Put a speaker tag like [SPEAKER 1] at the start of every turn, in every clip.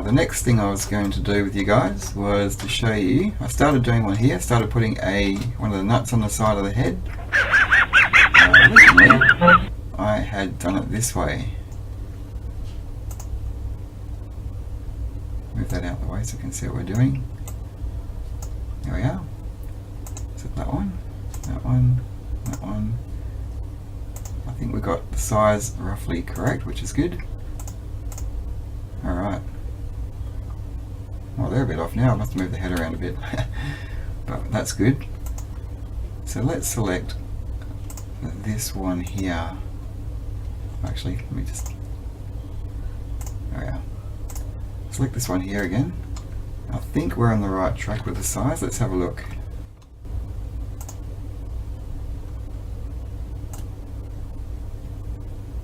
[SPEAKER 1] the next thing I was going to do with you guys was to show you, I started doing one here, started putting one of the nuts on the side of the head. Originally, I had done it this way. Move that out of the way so you can see what we're doing. There we are. So that one, that one, that one. I think we got the size roughly correct, which is good. Alright. Well, they're a bit off now. I must move the head around a bit. But that's good. So let's select this one here. Actually, let me just... There we are. Select this one here again. I think we're on the right track with the size. Let's have a look.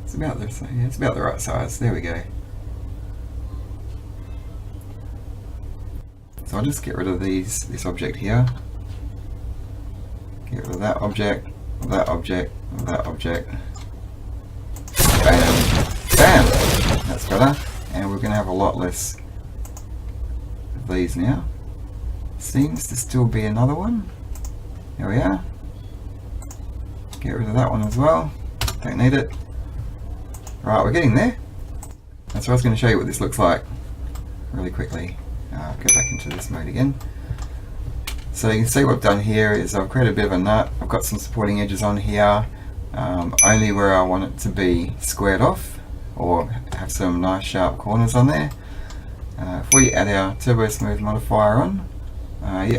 [SPEAKER 1] It's about the, yeah, it's about the right size. There we go. So I'll just get rid of this object here. Get rid of that object, that object, that object. Bam! Bam! That's better. And we're going to have a lot less of these now. Seems to still be another one. There we are. Get rid of that one as well. Don't need it. Right, we're getting there. That's what I was going to show you what this looks like really quickly. Go back into this mode again. So you can see what I've done here is I've created a bit of a nut. I've got some supporting edges on here, only where I want it to be squared off or have some nice sharp corners on there. If we add our Turbo Smooth modifier on, yeah,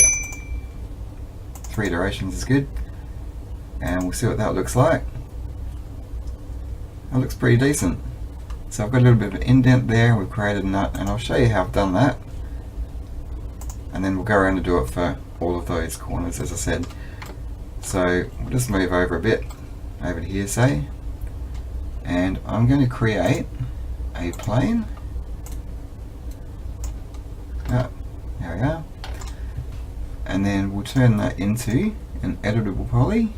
[SPEAKER 1] 3 iterations is good, and we'll see what that looks like. That looks pretty decent. So I've got a little bit of an indent there, we've created a nut, and I'll show you how I've done that. And then we'll go around and do it for all of those corners, as I said. So we'll just move over a bit, over to here say, and I'm going to create a plane. There we are. And then we'll turn that into an editable poly.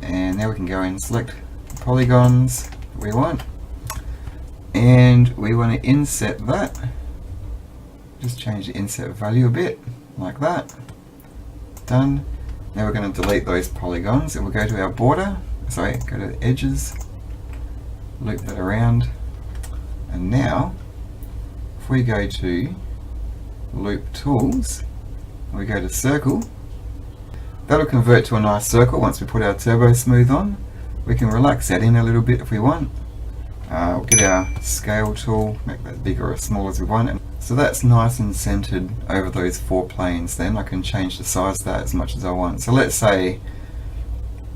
[SPEAKER 1] And now we can go and select the polygons that we want. And we want to inset that. Just change the inset value a bit, like that. Done. Now we're going to delete those polygons and we'll go to our border, sorry, go to the edges, loop that around, and now if we go to loop tools, we go to circle, that'll convert to a nice circle once we put our Turbo Smooth on. We can relax that in a little bit if we want. We'll get our scale tool, make that bigger or small as we want. And so that's nice and centered over those 4 planes. Then I can change the size of that as much as I want. So let's say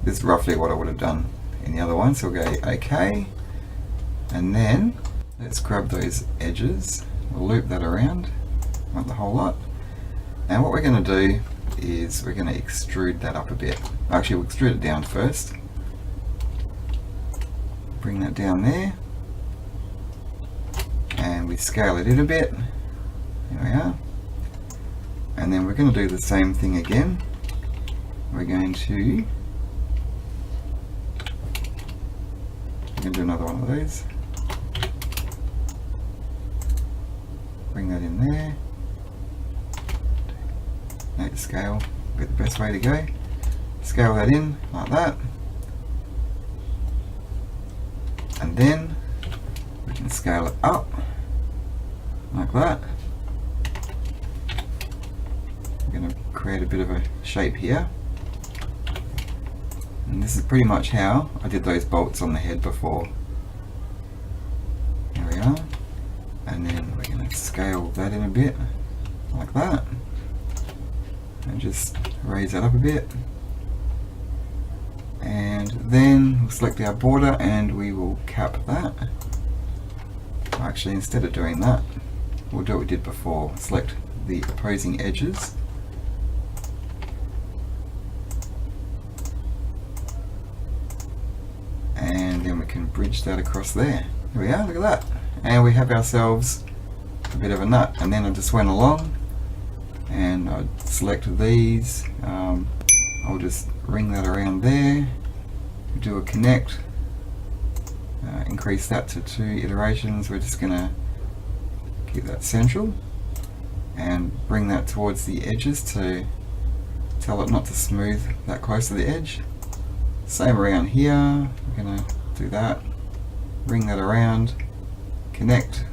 [SPEAKER 1] this is roughly what I would have done in the other one. So we'll go OK. And then let's grab those edges. We'll loop that around, not the whole lot. And what we're going to do is we're going to extrude that up a bit. Actually, we'll extrude it down first. Bring that down there. And we scale it in a bit. There we are. And then we're going to do the same thing again. We're going to do another one of those. Bring that in there. Make the scale be the best way to go. Scale that in like that. And then we can scale it up like that. We're going to create a bit of a shape here. And this is pretty much how I did those bolts on the head before. There we are. And then we're going to scale that in a bit like that. And just raise that up a bit. And then we'll select our border and we will cap that. Actually, instead of doing that, we'll do what we did before. Select the opposing edges. And then we can bridge that across there. There we are, look at that. And we have ourselves a bit of a nut. And then I just went along and I'd select these. I'll just ring that around there, do a connect, increase that to 2 iterations. We're just going to keep that central, and bring that towards the edges to tell it not to smooth that close to the edge. Same around here, we're going to do that, bring that around, connect,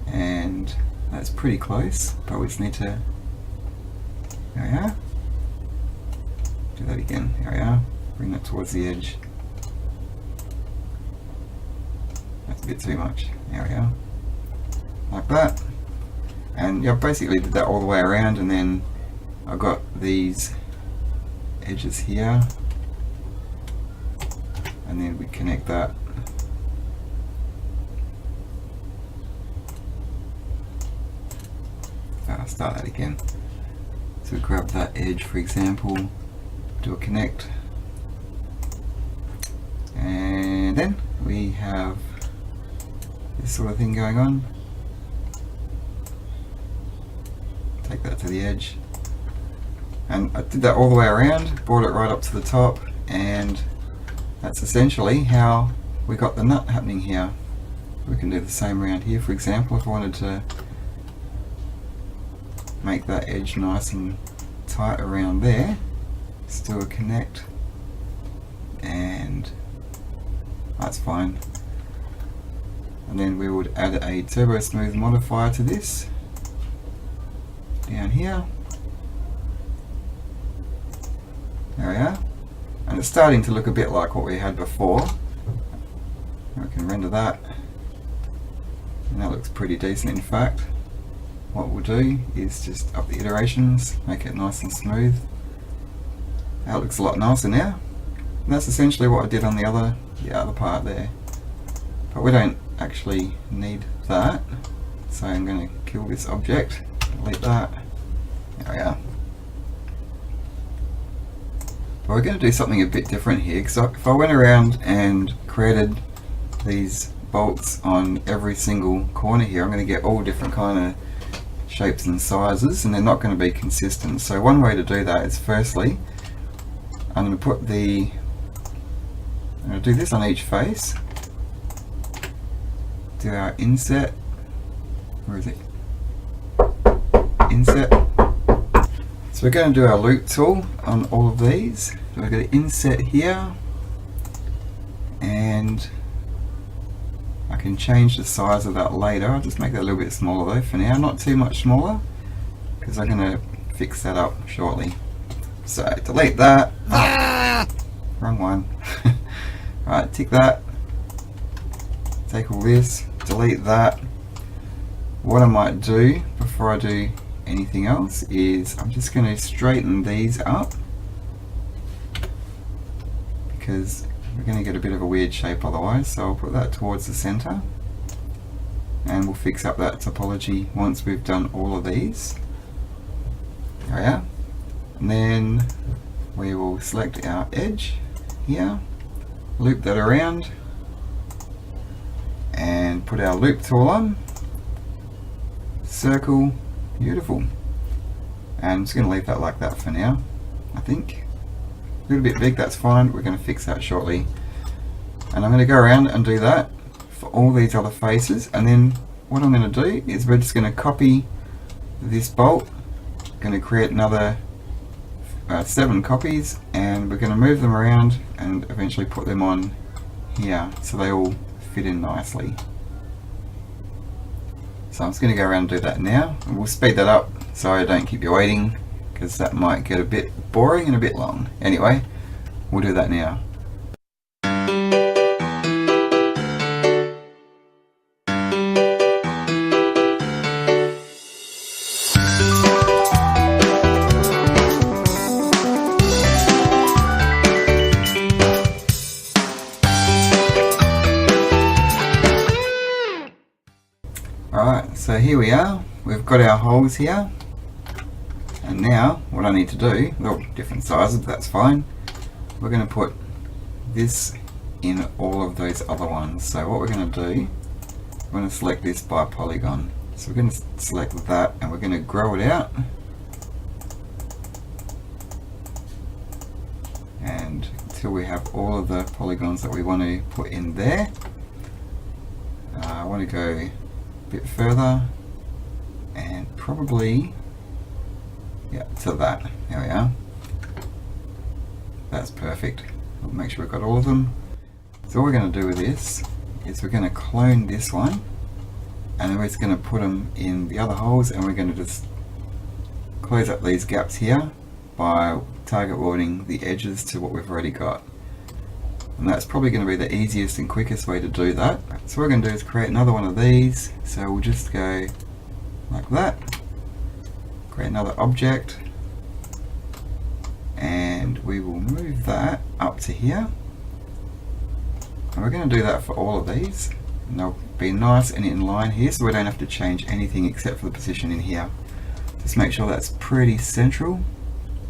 [SPEAKER 1] and that's pretty close, but we just need to, there we are, do that again, there we are, bring that towards the edge. That's a bit too much, there we are, like that. And yeah, basically did that all the way around, and then I've got these edges here, and then we connect that. I'll start that again. So grab that edge, for example, do a connect, and then we have this sort of thing going on. Take that to the edge, and I did that all the way around, brought it right up to the top, and that's essentially how we got the nut happening here. We can do the same around here, for example, if I wanted to make that edge nice and tight around there. Let's do a connect, and that's fine. And then we would add a Turbo Smooth modifier to this down here. There we are, and it's starting to look a bit like what we had before. We can render that, and that looks pretty decent. In fact, what we'll do is just up the iterations, make it nice and smooth. That looks a lot nicer now, and that's essentially what I did on the other part there. But we don't actually need that, so I'm going to kill this object, delete that. There we are. But we're going to do something a bit different here, because if I went around and created these bolts on every single corner here, I'm going to get all different kind of shapes and sizes, and they're not going to be consistent. So one way to do that is, firstly, I'm going to do this on each face. Do our inset. Where is it? Inset. So we're going to do our loop tool on all of these. So we're going to inset here, and I can change the size of that later. I'll just make that a little bit smaller though for now, not too much smaller, because I'm going to fix that up shortly. So delete that. Wrong one. Right, tick that. Take all this, delete that. What I might do before I do anything else is I'm just going to straighten these up, because we're going to get a bit of a weird shape otherwise. So I'll put that towards the center, and we'll fix up that topology once we've done all of these. There we are. And then we will select our edge here, loop that around, and put our loop tool on, circle, beautiful. And I'm just going to leave that like that for now, I think. A little bit big, that's fine, we're going to fix that shortly. And I'm going to go around and do that for all these other faces, and then what I'm going to do is we're just going to copy this bolt, going to create another 7 copies, and we're going to move them around and eventually put them on here so they all fit in nicely. So I'm just going to go around and do that now, and we'll speed that up so I don't keep you waiting, because that might get a bit boring and a bit long. Anyway, we'll do that now. Alright, so here we are, we've got our holes here, and now what I need to do, well, different sizes, but that's fine, we're going to put this in all of those other ones. So what we're going to do, we're going to select this by polygon. So we're going to select that, and we're going to grow it out, and until we have all of the polygons that we want to put in there. I want to go a bit further, and probably, yeah, to that. There we are. That's perfect. We'll make sure we've got all of them. So all we're going to do with this is we're going to clone this one, and then we're just going to put them in the other holes, and we're going to just close up these gaps here by target welding the edges to what we've already got. And that's probably going to be the easiest and quickest way to do that. So what we're going to do is create another one of these. So we'll just go like that, create another object, and we will move that up to here. And we're going to do that for all of these, and they'll be nice and in line here, so we don't have to change anything except for the position in here. Just make sure that's pretty central.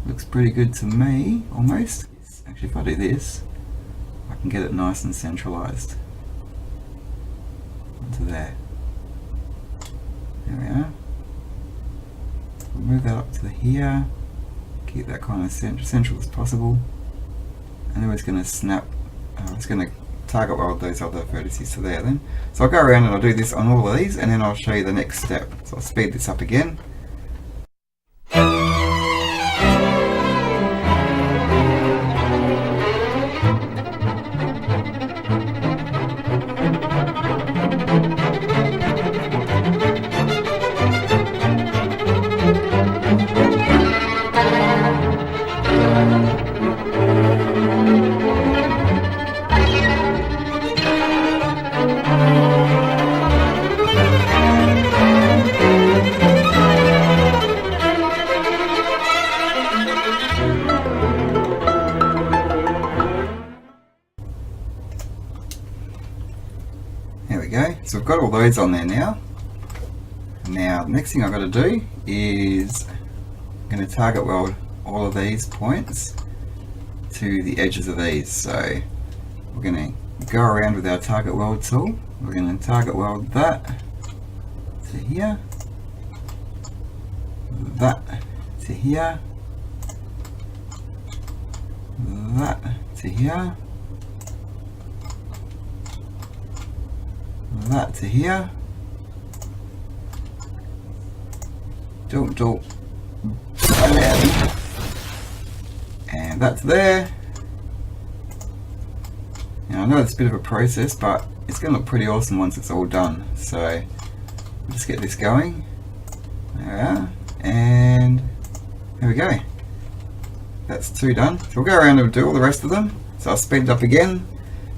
[SPEAKER 1] Looks pretty good to me, almost. Actually, if I do this, I can get it nice and centralized onto there. There we are. We'll move that up to here, keep that kind of central as possible, and then we're just going to snap, I'm just going to target weld those other vertices to there then. So I'll go around and I'll do this on all of these, and then I'll show you the next step. So I'll speed this up again. There we go. So we've got all those on there now. Now the next thing I've got to do is I'm going to target weld all of these points to the edges of these. So we're going to go around with our target weld tool. We're going to target weld that to here, that to here, that to here, that to here, and that's there. Now I know it's a bit of a process, but it's going to look pretty awesome once it's all done. So let's get this going. There we are, and there we go. That's 2 done. So we'll go around and do all the rest of them. So I'll speed it up again,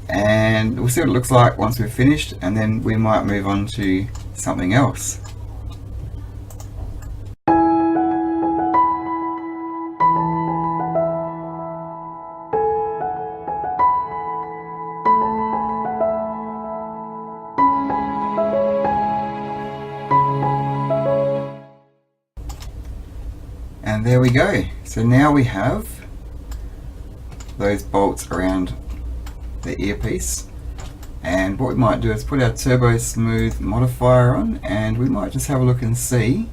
[SPEAKER 1] and we'll see what it looks like once we've finished, and then we might move on to something else. And there we go. So now we have those bolts around the earpiece, and what we might do is put our Turbo Smooth modifier on, and we might just have a look and see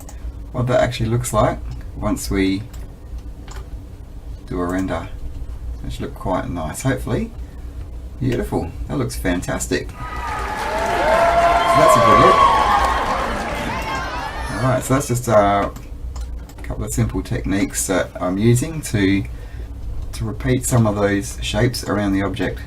[SPEAKER 1] what that actually looks like once we do a render. It should look quite nice, hopefully. Beautiful. That looks fantastic. So that's a good look. Alright, so that's just a couple of simple techniques that I'm using to repeat some of those shapes around the object.